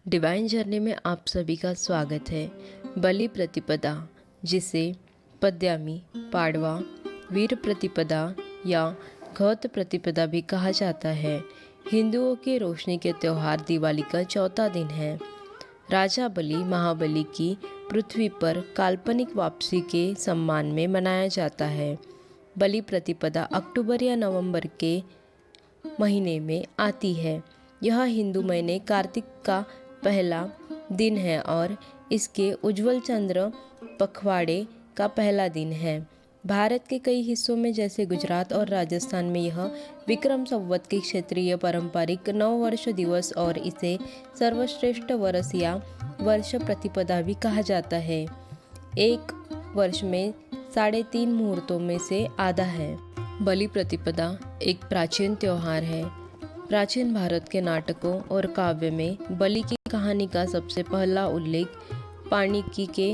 Divine journey में आप सभी का स्वागत है। बलि प्रतिपदा, जिसे पद्यामी, पाड़वा, वीर प्रतिपदा या घौत प्रतिपदा भी कहा जाता है, हिंदुओं के रोशनी के त्यौहार दिवाली का चौथा दिन है। राजा बलि महाबली की पृथ्वी पर काल्पनिक वापसी के सम्मान में मनाया जाता है। बलि प्रतिपदा अक्टूबर या नवंबर के महीने में आती है। यह हिंदू महीने कार्तिक का पहला दिन है और इसके उज्ज्वल चंद्र पखवाड़े का पहला दिन है। भारत के कई हिस्सों में जैसे गुजरात और राजस्थान में यह विक्रम संवत के क्षेत्रीय पारंपरिक नववर्ष दिवस और इसे सर्वश्रेष्ठ वर्ष या वर्ष प्रतिपदा भी कहा जाता है। एक वर्ष में 3.5 मुहूर्तों में से आधा है। बलि प्रतिपदा एक प्राचीन त्योहार है। प्राचीन भारत के नाटकों और काव्य में बलि की कहानी का सबसे पहला उल्लेख पाणिनि के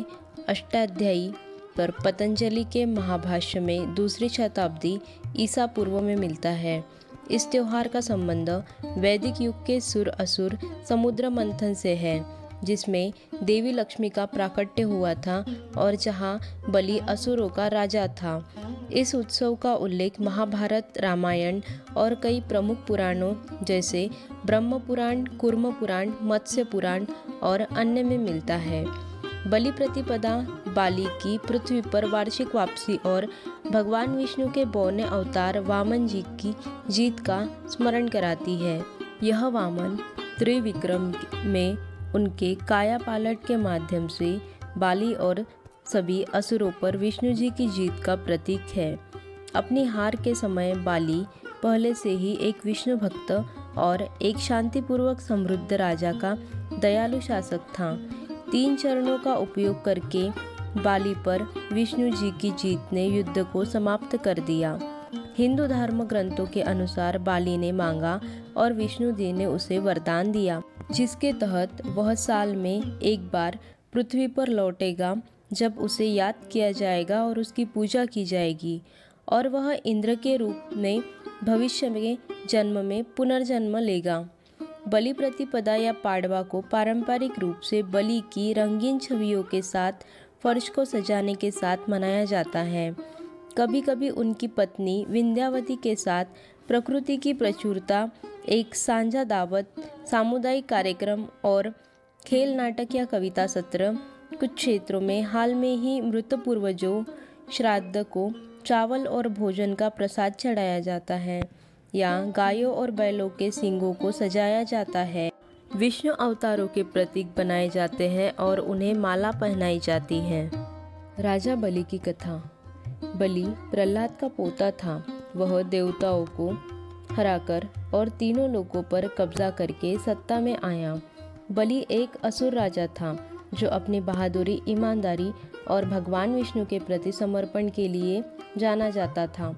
अष्टाध्यायी पर पतंजलि के महाभाष्य में 2री शताब्दी ईसा पूर्व में मिलता है। इस त्योहार का संबंध वैदिक युग के सुर असुर समुद्र मंथन से है, जिसमें देवी लक्ष्मी का प्राकट्य हुआ था और जहां बलि असुरों का राजा था। इस उत्सव का उल्लेख महाभारत, रामायण और कई प्रमुख पुराणों जैसे ब्रह्म पुराण, कूर्म पुराण, मत्स्य पुराण और अन्य में मिलता है। बलि प्रतिपदा बाली की पृथ्वी पर वार्षिक वापसी और भगवान विष्णु के 52वें अवतार वामन जी की जीत का स्मरण कराती है। यह वामन त्रिविक्रम में उनके काया पालट के माध्यम से बाली और सभी असुरों पर विष्णु जी की जीत का प्रतीक है। अपनी हार के समय बाली पहले से ही एक विष्णु भक्त और एक शांतिपूर्वक समृद्ध राजा का दयालु शासक था। 3 चरणों का उपयोग करके बाली पर विष्णु जी की जीत ने युद्ध को समाप्त कर दिया। हिंदू धर्म ग्रंथों के अनुसार बाली ने मांगा और विष्णु जी ने उसे वरदान दिया, जिसके तहत वह साल में एक बार पृथ्वी पर लौटेगा, जब उसे याद किया जाएगा और उसकी पूजा की जाएगी, और वह इंद्र के रूप में भविष्य में जन्म में पुनर्जन्म लेगा। बलि प्रतिपदा या पाड़वा को पारंपरिक रूप से बलि की रंगीन छवियों के साथ फर्श को सजाने के साथ मनाया जाता है। कभी कभी उनकी पत्नी विंध्यावती के साथ प्रकृति की प्रचुरता, एक साझा दावत, सामुदायिक कार्यक्रम और खेल, नाटक या कविता सत्र। कुछ क्षेत्रों में हाल में ही मृत पूर्वजों श्राद्ध को चावल और भोजन का प्रसाद चढ़ाया जाता है या गायों और बैलों के सींगों को सजाया जाता है। विष्णु अवतारों के प्रतीक बनाए जाते हैं और उन्हें माला पहनाई जाती है। राजा बलि की कथा। बलि प्रहलाद का पोता था। वह देवताओं को हराकर और तीनों लोकों पर कब्जा करके सत्ता में आया। बलि एक असुर राजा था जो अपनी बहादुरी, ईमानदारी और भगवान विष्णु के प्रति समर्पण के लिए जाना जाता था।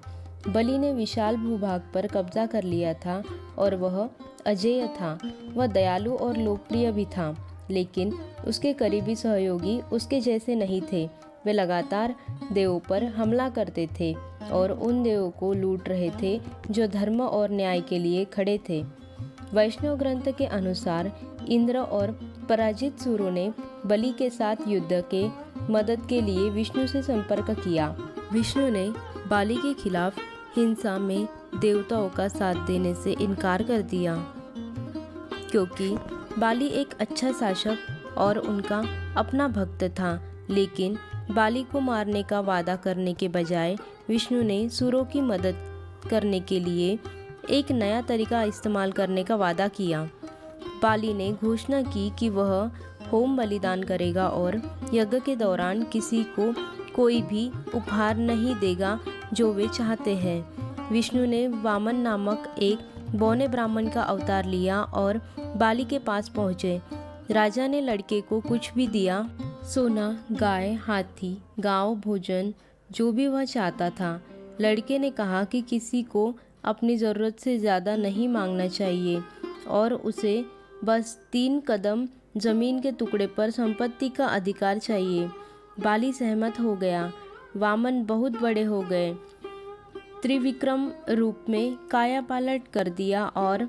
बलि ने विशाल भूभाग पर कब्जा कर लिया था और वह अजेय था। वह दयालु और लोकप्रिय भी था, लेकिन उसके करीबी सहयोगी उसके जैसे नहीं थे। वे लगातार देवों पर हमला करते थे और उन देवों को लूट रहे थे जो धर्म और न्याय के लिए खड़े थे। वैष्णव ग्रंथ के अनुसार इंद्र और पराजित सुरों ने बलि के साथ युद्ध के मदद के लिए विष्णु से संपर्क किया। विष्णु ने बाली के खिलाफ हिंसा में देवताओं का साथ देने से इनकार कर दिया, क्योंकि बाली एक अच्छा शासक और उनका अपना भक्त था। लेकिन बाली को मारने का वादा करने के बजाय विष्णु ने सुरों की मदद करने के लिए एक नया तरीका इस्तेमाल करने का वादा किया। बाली ने घोषणा की कि वह होम बलिदान करेगा और यज्ञ के दौरान किसी को कोई भी उपहार नहीं देगा जो वे चाहते हैं। विष्णु ने वामन नामक एक बौने ब्राह्मण का अवतार लिया और बाली के पास पहुँचे। राजा ने लड़के को कुछ भी दिया, सोना, गाय, हाथी, गांव, भोजन, जो भी वह चाहता था। लड़के ने कहा कि किसी को अपनी ज़रूरत से ज़्यादा नहीं मांगना चाहिए और उसे बस 3 कदम जमीन के टुकड़े पर संपत्ति का अधिकार चाहिए। बाली सहमत हो गया। वामन बहुत बड़े हो गए, त्रिविक्रम रूप में काया पालट कर दिया और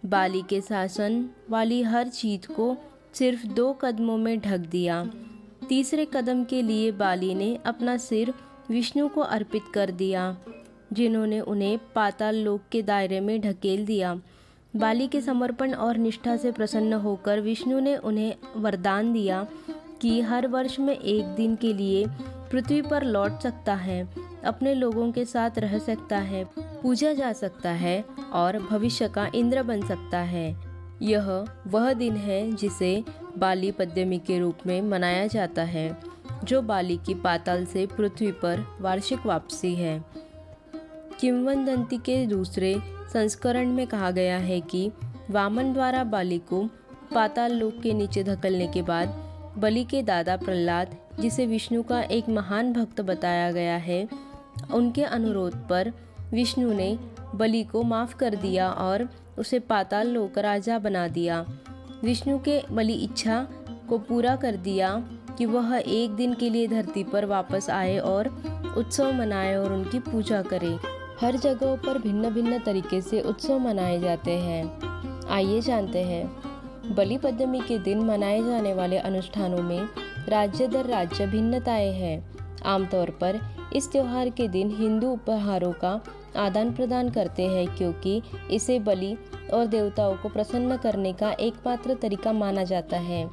बाली के शासन वाली हर चीज़ को सिर्फ 2 कदमों में ढक दिया। तीसरे कदम के लिए बाली ने अपना सिर विष्णु को अर्पित कर दिया, जिन्होंने उन्हें पाताल लोक के दायरे में ढकेल दिया। बाली के समर्पण और निष्ठा से प्रसन्न होकर विष्णु ने उन्हें वरदान दिया कि हर वर्ष में 1 दिन के लिए पृथ्वी पर लौट सकता है, अपने लोगों के साथ रह सकता है, पूजा जा सकता है और भविष्य का इंद्र बन सकता है। यह वह दिन है जिसे बाली पद्यमी के रूप में मनाया जाता है, जो बाली की पाताल से पृथ्वी पर वार्षिक वापसी है। किंवदंती के दूसरे संस्करण में कहा गया है कि वामन द्वारा बाली को पाताल लोक के नीचे धकेलने के बाद बलि के दादा प्रहलाद, जिसे विष्णु का एक महान भक्त बताया गया है, उनके अनुरोध पर विष्णु ने बलि को माफ़ कर दिया और उसे पाताल लोक राजा बना दिया। विष्णु के बलि इच्छा को पूरा कर दिया कि वह 1 दिन के लिए धरती पर वापस आए और उत्सव मनाए और उनकी पूजा करें। हर जगहों पर भिन्न भिन्न तरीके से उत्सव मनाए जाते हैं। आइए जानते हैं। बलि पद्यमी के दिन मनाए जाने वाले अनुष्ठानों में राज्य दर राज्य भिन्नताएं हैं। आमतौर पर इस त्योहार के दिन हिंदू उपहारों का आदान प्रदान करते हैं, क्योंकि इसे बलि और देवताओं को प्रसन्न करने का एकमात्र तरीका माना जाता है।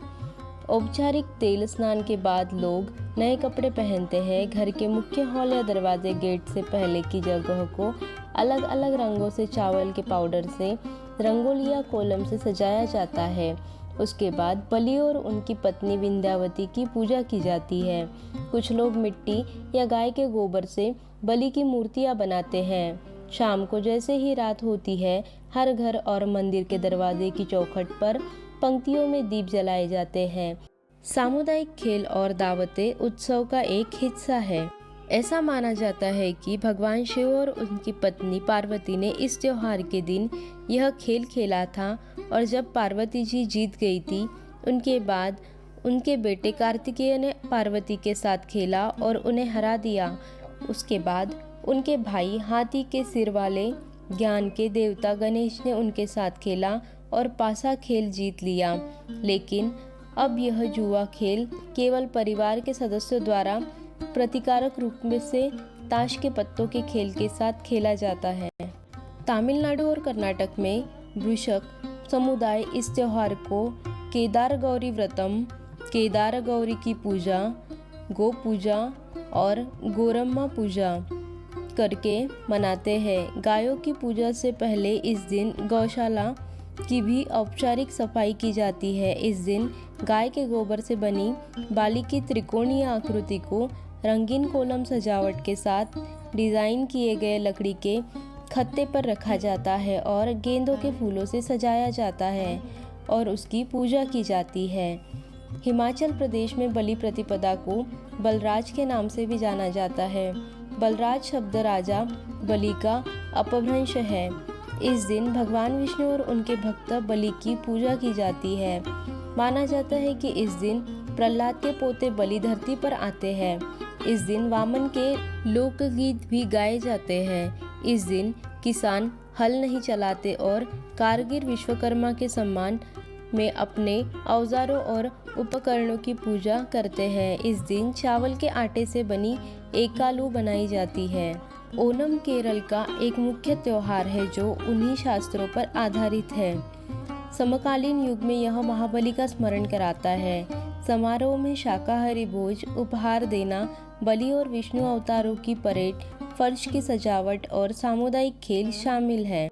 औपचारिक तेल स्नान के बाद लोग नए कपड़े पहनते हैं। घर के मुख्य हॉल या दरवाजे गेट से पहले की जगह को अलग अलग रंगों से चावल के पाउडर से रंगोली या कोलम से सजाया जाता है। उसके बाद बलि और उनकी पत्नी विंध्यावती की पूजा की जाती है। कुछ लोग मिट्टी या गाय के गोबर से बलि की मूर्तियां बनाते हैं। शाम को जैसे ही रात होती है, हर घर और मंदिर के दरवाजे की चौखट पर पंक्तियों में दीप जलाए जाते हैं। सामुदायिक खेल और दावतें उत्सव का एक हिस्सा है। ऐसा माना जाता है कि भगवान शिव और उनकी पत्नी पार्वती ने इस त्योहार के दिन यह खेल खेला था, और जब पार्वती जी जीत गई थी, उनके बाद उनके बेटे कार्तिकेय ने पार्वती के साथ खेला और उन्हें हरा दिया। उसके बाद उनके भाई हाथी के सिर वाले ज्ञान के देवता गणेश ने उनके साथ खेला और पासा खेल जीत लिया। लेकिन अब यह जुआ खेल केवल परिवार के सदस्यों द्वारा प्रतिकारक रूप में से ताश के पत्तों के खेल के साथ खेला जाता है। तमिलनाडु और कर्नाटक में वृषक समुदाय इस त्योहार को केदार गौरी व्रतम, केदार गौरी की पूजा, गो पूजा और गोरम्मा पूजा करके मनाते हैं। गायों की पूजा से पहले इस दिन गौशाला की भी औपचारिक सफाई की जाती है। इस दिन गाय के गोबर से बनी बाली की त्रिकोणीय आकृति को रंगीन कोलम सजावट के साथ डिज़ाइन किए गए लकड़ी के खत्ते पर रखा जाता है और गेंदों के फूलों से सजाया जाता है और उसकी पूजा की जाती है। हिमाचल प्रदेश में बलि प्रतिपदा को बलराज के नाम से भी जाना जाता है। बलराज शब्द राजा बलि का अपभ्रंश है। इस दिन भगवान विष्णु और उनके भक्त बलि की पूजा की जाती है। माना जाता है कि इस दिन प्रहलाद के पोते बलि धरती पर आते हैं। इस दिन वामन के लोकगीत भी गाए जाते हैं। इस दिन किसान हल नहीं चलाते और कारगिल विश्वकर्मा के सम्मान में अपने औजारों और उपकरणों की पूजा करते हैं। इस दिन चावल के आटे से बनी एकालू बनाई जाती है। ओणम केरल का एक मुख्य त्योहार है जो उन्हीं शास्त्रों पर आधारित है। समकालीन युग में यह महाबली का स्मरण कराता है। समारोह में शाकाहारी भोज, उपहार देना, बलि और विष्णु अवतारों की परेड, फर्श की सजावट और सामुदायिक खेल शामिल हैं।